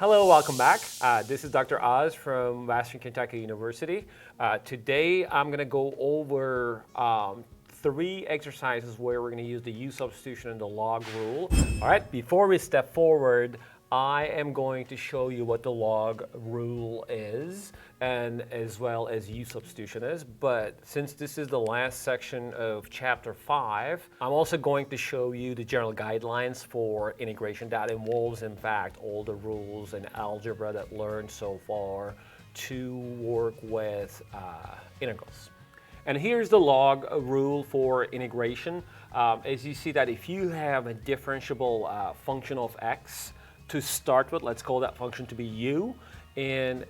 Hello, welcome back. This is Dr. Oz from Western Kentucky University. Today I'm going to go over 3 exercises where we're going to use the u-substitution and the log rule. All right, before we step forward, I am going to show you what the log rule is and as well as u-substitution is. But since this is the last section of chapter 5, I'm also going to show you the general guidelines for integration that involves, in fact, all the rules and algebra that learned so far to work with integrals. And here's the log rule for integration. As you see that if you have a differentiable function of x, to start with, let's call that function to be u, and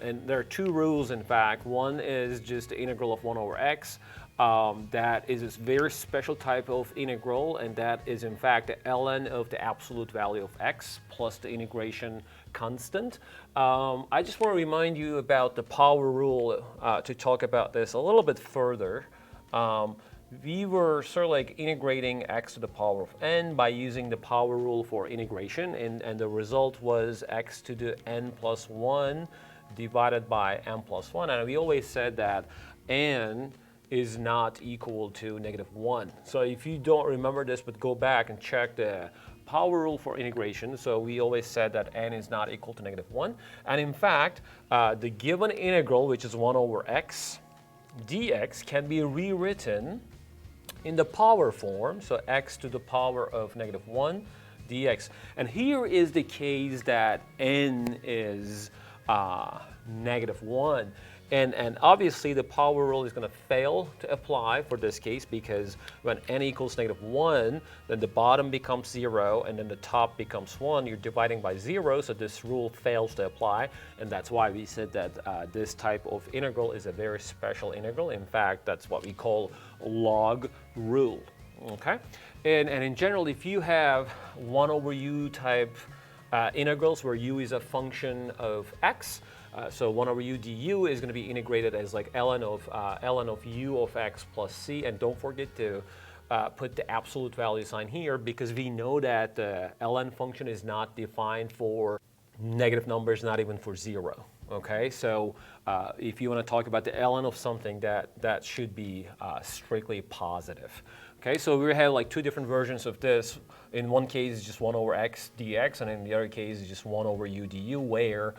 there are 2 rules, in fact. One is just the integral of 1 over x. That is this very special type of integral, and that is in fact the ln of the absolute value of x plus the integration constant. I just want to remind you about the power rule to talk about this a little bit further. We were sort of like integrating x to the power of n by using the power rule for integration, and the result was x to the n plus 1 divided by n plus 1, and we always said that n is not equal to -1. So if you don't remember this, but go back and check the power rule for integration. So we always said that n is not equal to -1, and in fact the given integral, which is 1 over x dx, can be rewritten in the power form, so x to the power of -1 dx. And here is the case that n is -1. And obviously the power rule is going to fail to apply for this case, because when n equals -1, then the bottom becomes 0 and then the top becomes 1. You're dividing by 0, so this rule fails to apply, and that's why we said that this type of integral is a very special integral. In fact, that's what we call log rule. Okay, and in general, if you have 1 over u type integrals where u is a function of x, so 1 over u du is going to be integrated as like ln of u of x plus c, and don't forget to put the absolute value sign here, because we know that the ln function is not defined for negative numbers, not even for 0. Okay, so if you want to talk about the ln of something, that should be strictly positive. Okay, so we have like 2 different versions of this. In one case, it's just 1 over x dx, and in the other case, it's just 1 over u du, where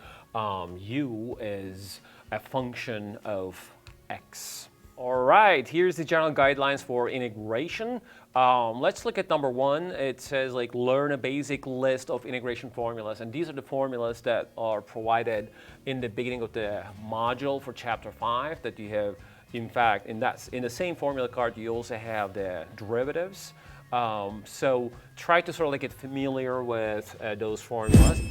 u is a function of x. All right, here's the general guidelines for integration. Let's look at number 1. It says like learn a basic list of integration formulas, and these are the formulas that are provided in the beginning of the module for chapter 5 that you have. In fact, in the same formula card, you also have the derivatives. So try to sort of like get familiar with those formulas.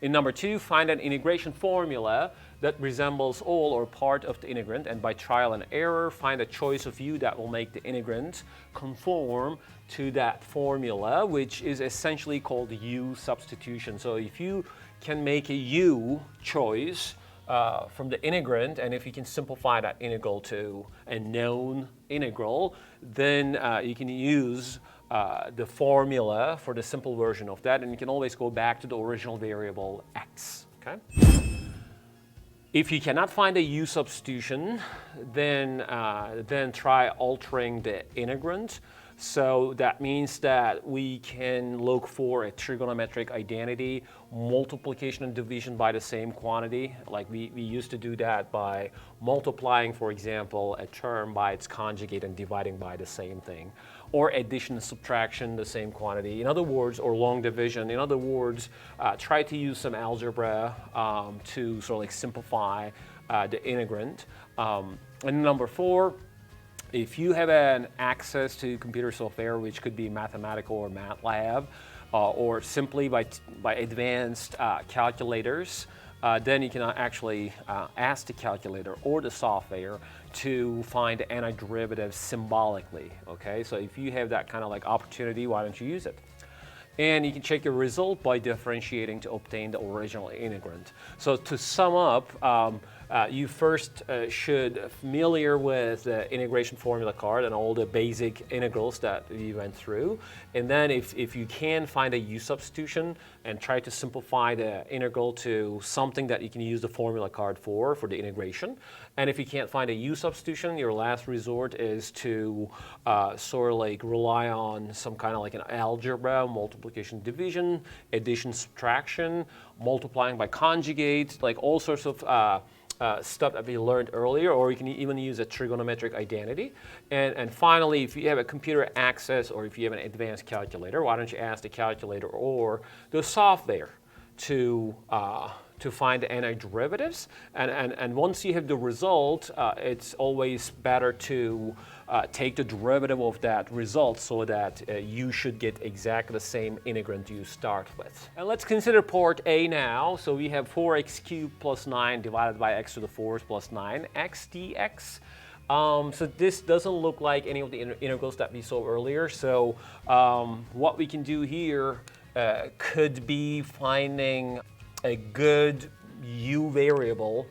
In number 2, find an integration formula that resembles all or part of the integrand, and by trial and error, find a choice of u that will make the integrand conform to that formula, which is essentially called u-substitution. So if you can make a u choice from the integrand, and if you can simplify that integral to a known integral, then you can use the formula for the simple version of that, and you can always go back to the original variable x. Okay? If you cannot find a u-substitution, then try altering the integrand. So that means that we can look for a trigonometric identity, multiplication and division by the same quantity. Like we used to do that by multiplying, for example, a term by its conjugate and dividing by the same thing. Or addition and subtraction, the same quantity. In other words, or long division. In other words, try to use some algebra to sort of like simplify the integrand. And number 4, if you have an access to computer software, which could be mathematical or MATLAB, or simply by advanced calculators, then you can actually ask the calculator or the software to find the antiderivative symbolically. Okay, so if you have that kind of like opportunity, why don't you use it? And you can check your result by differentiating to obtain the original integrand. So to sum up, you first should familiar with the integration formula card and all the basic integrals that we went through. And then if you can find a u-substitution and try to simplify the integral to something that you can use the formula card for the integration. And if you can't find a u-substitution, your last resort is to sort of like rely on some kind of like an algebra, multiplication, division, addition, subtraction, multiplying by conjugate, like all sorts of stuff that we learned earlier, or you can even use a trigonometric identity. And finally, if you have a computer access or if you have an advanced calculator, why don't you ask the calculator or the software to find the antiderivatives. And once you have the result, it's always better to take the derivative of that result so that you should get exactly the same integrand you start with. And let's consider part A now. So we have 4x cubed plus 9 divided by x to the 4th plus 9x dx. So this doesn't look like any of the integrals that we saw earlier. So what we can do here could be finding a good u variable.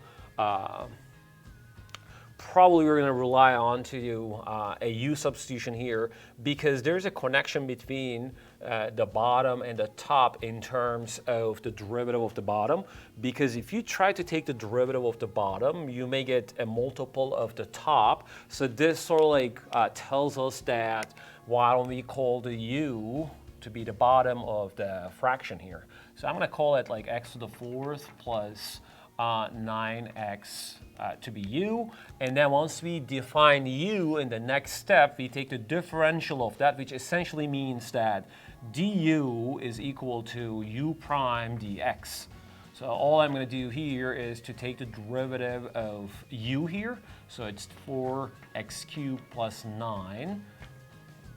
Probably we're going to rely on to do a u-substitution here because there's a connection between the bottom and the top in terms of the derivative of the bottom. Because if you try to take the derivative of the bottom, you may get a multiple of the top. So this sort of like tells us that why don't we call the u to be the bottom of the fraction here. So I'm going to call it like x to the 4th plus 9x to be u. And then once we define u in the next step, we take the differential of that, which essentially means that du is equal to u prime dx. So all I'm going to do here is to take the derivative of u here. So it's 4x cubed plus 9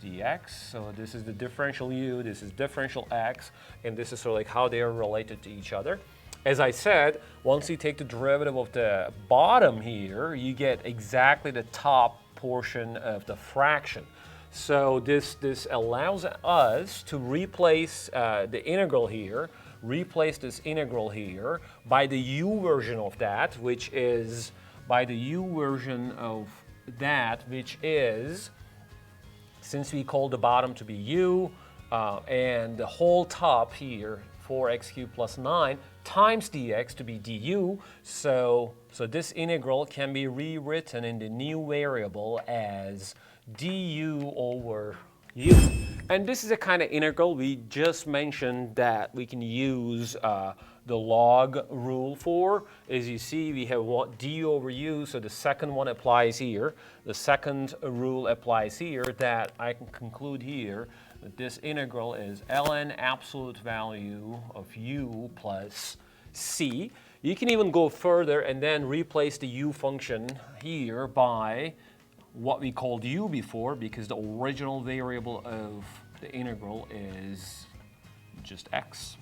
dx. So this is the differential u, this is differential x, and this is sort of like how they are related to each other. As I said, once you take the derivative of the bottom here, you get exactly the top portion of the fraction. So this allows us to replace the integral here, replace this integral here by the u version of that, which is since we call the bottom to be u, and the whole top here, 4x cubed plus 9 times dx to be du. So this integral can be rewritten in the new variable as du over u. And this is a kind of integral we just mentioned that we can use the log rule for. As you see, we have du over u, so the second one applies here. The second rule applies here, that I can conclude here that this integral is ln absolute value of u plus c. You can even go further and then replace the u function here by what we called u before, because the original variable of the integral is just x.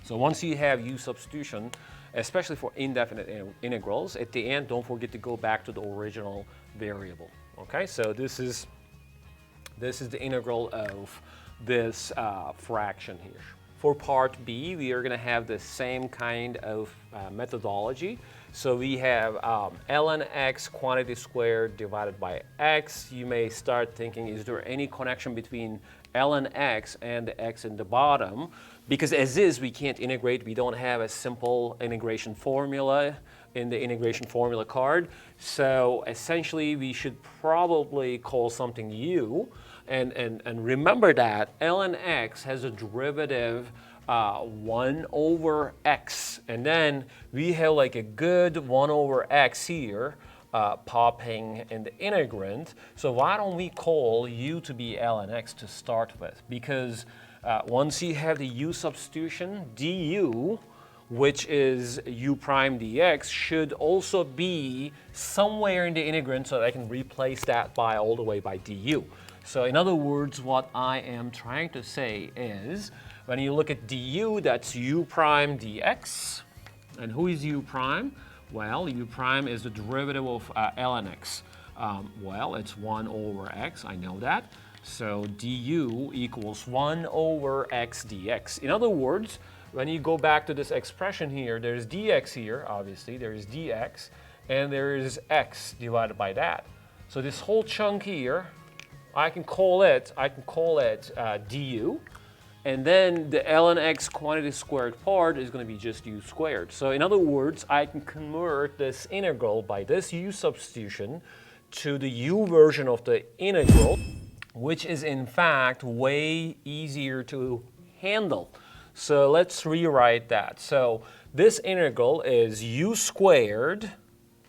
So once you have u-substitution, especially for indefinite integrals, at the end, don't forget to go back to the original variable. Okay, so this is the integral of this fraction here. For part B, we are going to have the same kind of methodology. So we have ln x quantity squared divided by x. You may start thinking, is there any connection between ln x and the x in the bottom? Because as is, we can't integrate. We don't have a simple integration formula in the integration formula card. So essentially, we should probably call something u. And remember that ln x has a derivative 1 over x. And then we have like a good 1 over x here popping in the integrand. So why don't we call u to be ln x to start with? Because once you have the u substitution, du, which is u prime dx, should also be somewhere in the integrand, so that I can replace that by all the way by du. So in other words, what I am trying to say is, when you look at du, that's u prime dx. And who is u prime? Well, u prime is the derivative of ln x. Well, it's 1 over x, I know that. So du equals 1 over x dx. In other words, when you go back to this expression here, there's dx here, obviously, there's dx, and there is x divided by that. So this whole chunk here, I can call it du, and then the ln x quantity squared part is going to be just u squared. So in other words, I can convert this integral by this u substitution to the u version of the integral, which is in fact way easier to handle. So let's rewrite that. So this integral is u squared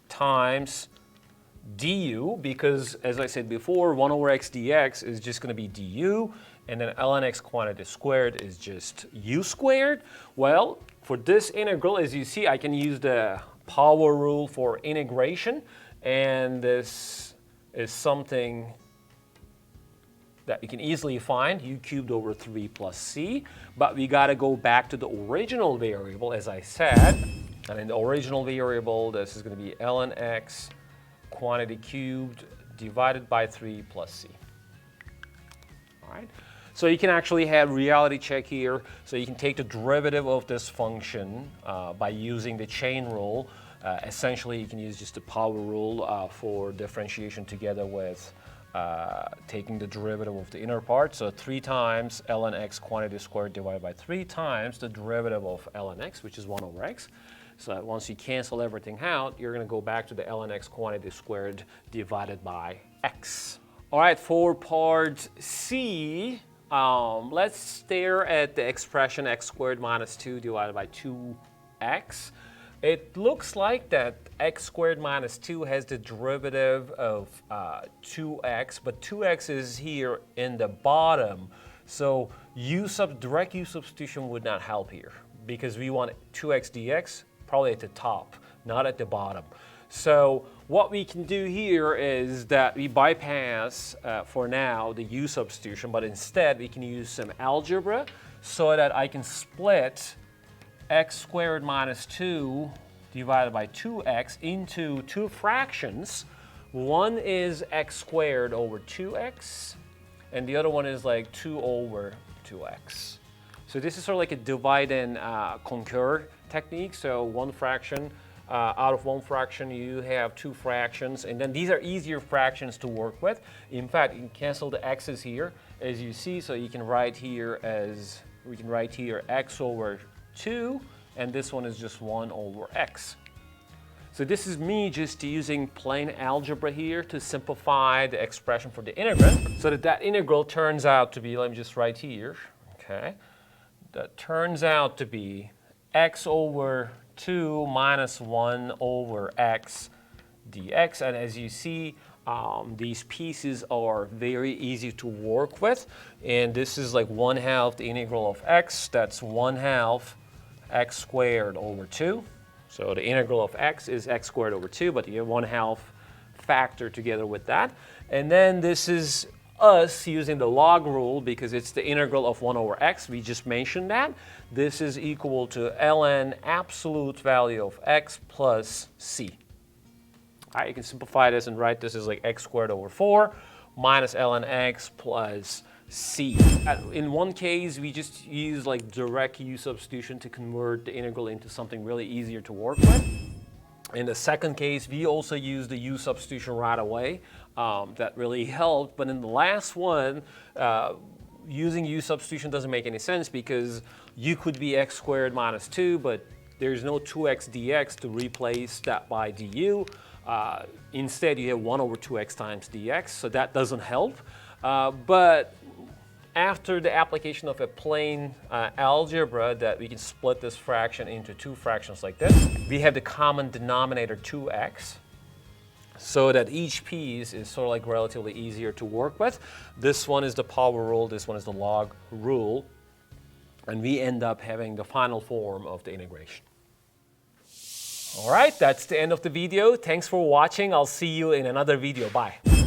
times du, because as I said before, 1 over x dx is just going to be du, and then ln x quantity squared is just u squared. Well, for this integral, as you see, I can use the power rule for integration, and this is something that you can easily find, u cubed over 3 plus c, but we got to go back to the original variable, as I said, and in the original variable, this is going to be ln x quantity cubed divided by 3 plus c. All right, so you can actually have reality check here, so you can take the derivative of this function by using the chain rule. Essentially, you can use just the power rule for differentiation together with taking the derivative of the inner part. So 3 times ln x quantity squared divided by 3 times the derivative of ln x, which is 1 over x. So once you cancel everything out, you're going to go back to the ln x quantity squared divided by x. All right, for part C, let's stare at the expression x squared minus 2 divided by 2x. It looks like that x squared minus 2 has the derivative of 2x, but 2x is here in the bottom. So direct u substitution would not help here, because we want 2x dx probably at the top, not at the bottom. So what we can do here is that we bypass, for now, the u substitution, but instead we can use some algebra so that I can split x squared minus 2 divided by 2x into 2 fractions. One is x squared over 2x, and the other one is like 2 over 2x. So this is sort of like a divide and conquer technique. So one fraction, out of one fraction you have 2 fractions, and then these are easier fractions to work with. In fact, you can cancel the x's here, as you see, so you can write here x over 2, and this one is just 1 over x. So this is me just using plain algebra here to simplify the expression for the integrand, so that integral turns out to be, let me just write here, okay, that turns out to be x over 2 minus 1 over x dx, and as you see, these pieces are very easy to work with, and this is like 1/2 the integral of x, that's 1/2 x squared over 2. So the integral of x is x squared over 2, but you have 1/2 factor together with that. And then this is us using the log rule, because it's the integral of 1 over x. We just mentioned that. This is equal to ln absolute value of x plus c. All right, you can simplify this and write this as like x squared over 4 minus ln x plus c. In one case, we just use like direct u substitution to convert the integral into something really easier to work with. In the second case, we also use the u substitution right away. That really helped. But in the last one, using u substitution doesn't make any sense, because u could be x squared minus 2, but there's no 2x dx to replace that by du. Instead, you have 1 over 2x times dx, so that doesn't help. But after the application of a plain algebra, that we can split this fraction into 2 fractions like this, we have the common denominator 2x, so that each piece is sort of like relatively easier to work with. This one is the power rule, this one is the log rule, and we end up having the final form of the integration. All right, that's the end of the video. Thanks for watching. I'll see you in another video. Bye.